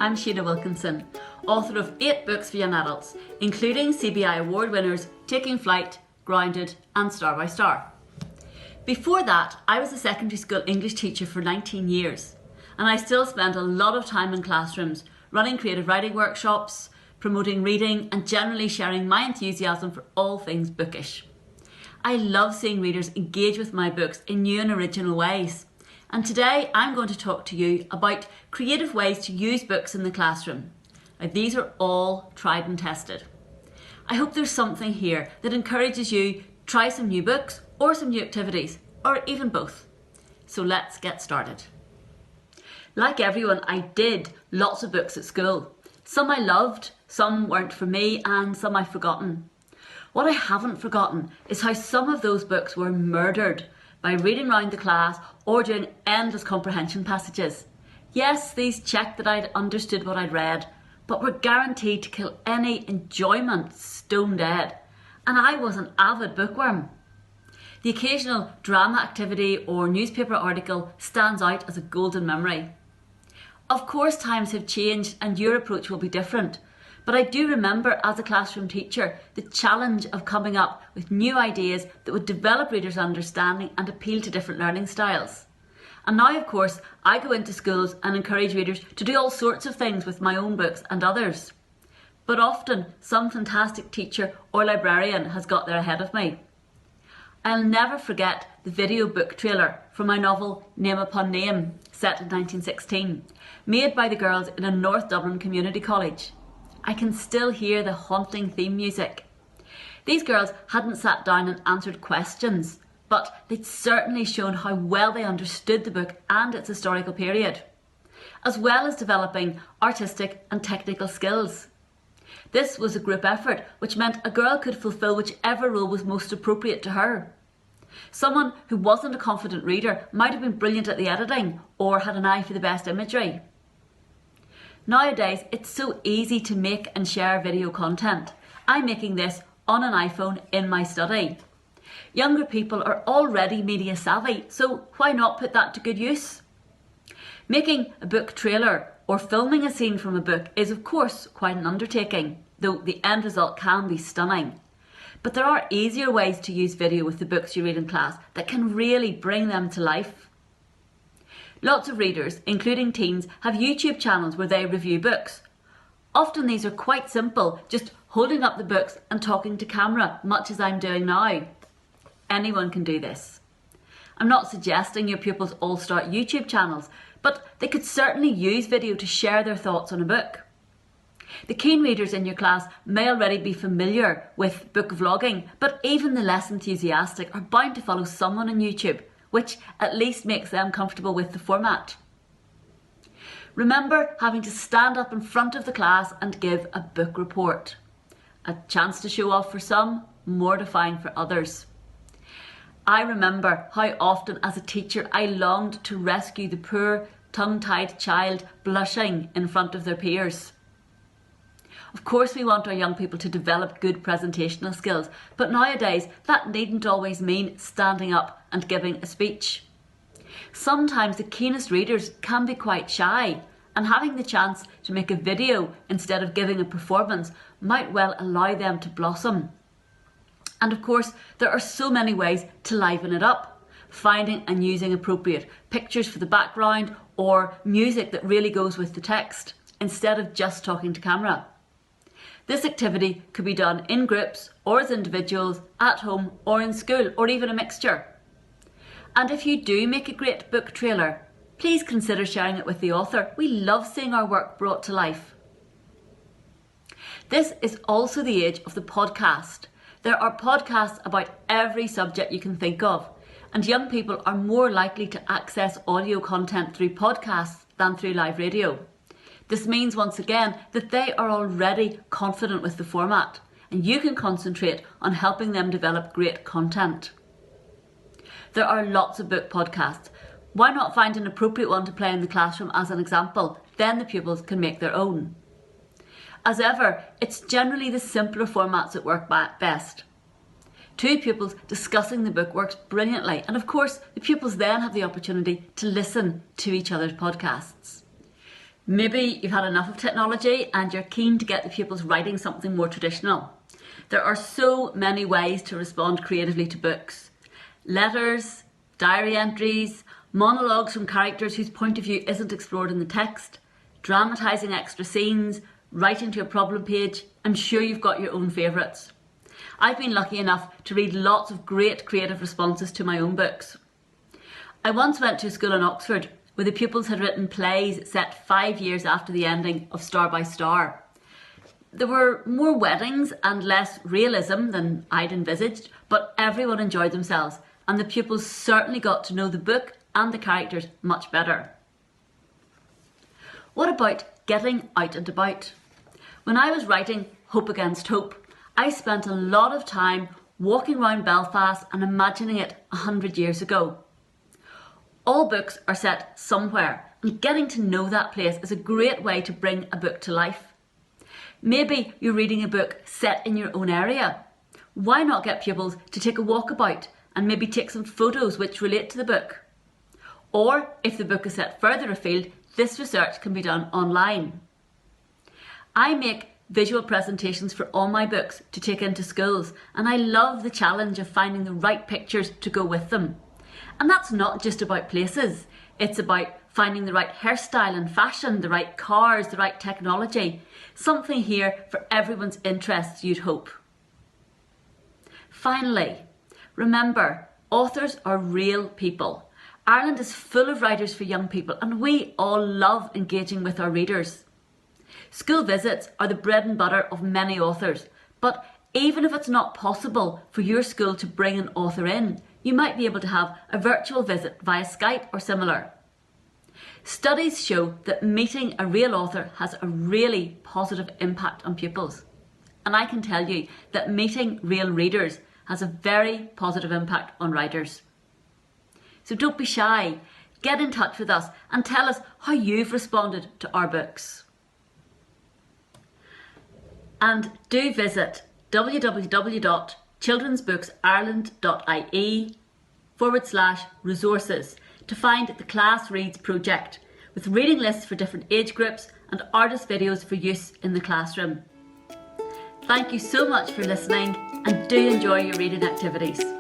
I'm Sheena Wilkinson, author of 8 books for young adults, including CBI award winners Taking Flight, Grounded and Star by Star. Before that, I was a secondary school English teacher for 19 years, and I still spend a lot of time in classrooms running creative writing workshops, promoting reading and generally sharing my enthusiasm for all things bookish. I love seeing readers engage with my books in new and original ways. And today I'm going to talk to you about creative ways to use books in the classroom. Now, these are all tried and tested. I hope there's something here that encourages you to try some new books or some new activities, or even both. So let's get started. Like everyone, I did lots of books at school. Some I loved, some weren't for me, and some I've forgotten. What I haven't forgotten is how some of those books were murdered by reading round the class or doing endless comprehension passages. Yes, these checked that I'd understood what I'd read, but were guaranteed to kill any enjoyment stone dead. And I was an avid bookworm. The occasional drama activity or newspaper article stands out as a golden memory. Of course, times have changed and your approach will be different. But I do remember as a classroom teacher the challenge of coming up with new ideas that would develop readers' understanding and appeal to different learning styles. And now, of course, I go into schools and encourage readers to do all sorts of things with my own books and others. But often, some fantastic teacher or librarian has got there ahead of me. I'll never forget the video book trailer for my novel Name Upon Name, set in 1916, made by the girls in a North Dublin community college. I can still hear the haunting theme music. These girls hadn't sat down and answered questions, but they'd certainly shown how well they understood the book and its historical period, as well as developing artistic and technical skills. This was a group effort, which meant a girl could fulfil whichever role was most appropriate to her. Someone who wasn't a confident reader might have been brilliant at the editing or had an eye for the best imagery. Nowadays, it's so easy to make and share video content. I'm making this on an iPhone in my study. Younger people are already media savvy, so why not put that to good use? Making a book trailer or filming a scene from a book is of course quite an undertaking, though the end result can be stunning. But there are easier ways to use video with the books you read in class that can really bring them to life. Lots of readers, including teens, have YouTube channels where they review books. Often these are quite simple, just holding up the books and talking to camera, much as I'm doing now. Anyone can do this. I'm not suggesting your pupils all start YouTube channels, but they could certainly use video to share their thoughts on a book. The keen readers in your class may already be familiar with book vlogging, but even the less enthusiastic are bound to follow someone on YouTube, which at least makes them comfortable with the format. Remember having to stand up in front of the class and give a book report. A chance to show off for some, mortifying for others. I remember how often as a teacher I longed to rescue the poor, tongue-tied child blushing in front of their peers. Of course we want our young people to develop good presentational skills, but nowadays that needn't always mean standing up and giving a speech. Sometimes the keenest readers can be quite shy, and having the chance to make a video instead of giving a performance might well allow them to blossom. And of course, there are so many ways to liven it up, finding and using appropriate pictures for the background or music that really goes with the text, instead of just talking to camera. This activity could be done in groups or as individuals, at home or in school, or even a mixture. And if you do make a great book trailer, please consider sharing it with the author. We love seeing our work brought to life. This is also the age of the podcast. There are podcasts about every subject you can think of, and young people are more likely to access audio content through podcasts than through live radio. This means once again that they are already confident with the format, and you can concentrate on helping them develop great content. There are lots of book podcasts. Why not find an appropriate one to play in the classroom as an example? Then the pupils can make their own. As ever, it's generally the simpler formats that work best. Two pupils discussing the book works brilliantly, and of course the pupils then have the opportunity to listen to each other's podcasts. Maybe you've had enough of technology and you're keen to get the pupils writing something more traditional. There are so many ways to respond creatively to books. Letters, diary entries, monologues from characters whose point of view isn't explored in the text, dramatising extra scenes, writing to a problem page. I'm sure you've got your own favourites. I've been lucky enough to read lots of great creative responses to my own books. I once went to a school in Oxford where the pupils had written plays set 5 years after the ending of Star by Star. There were more weddings and less realism than I'd envisaged, but everyone enjoyed themselves and the pupils certainly got to know the book and the characters much better. What about getting out and about? When I was writing Hope Against Hope, I spent a lot of time walking around Belfast and imagining it 100 years ago. All books are set somewhere, and getting to know that place is a great way to bring a book to life. Maybe you're reading a book set in your own area. Why not get pupils to take a walk about and maybe take some photos which relate to the book? Or if the book is set further afield, this research can be done online. I make visual presentations for all my books to take into schools, and I love the challenge of finding the right pictures to go with them. And that's not just about places, it's about finding the right hairstyle and fashion, the right cars, the right technology. Something here for everyone's interests, you'd hope. Finally, remember, authors are real people. Ireland is full of writers for young people and we all love engaging with our readers. School visits are the bread and butter of many authors, but even if it's not possible for your school to bring an author in, you might be able to have a virtual visit via Skype or similar. Studies show that meeting a real author has a really positive impact on pupils. And I can tell you that meeting real readers has a very positive impact on writers. So don't be shy, get in touch with us and tell us how you've responded to our books. And do visit www.childrensbooksireland.ie/resources to find the Class Reads project with reading lists for different age groups and artist videos for use in the classroom. Thank you so much for listening and do enjoy your reading activities.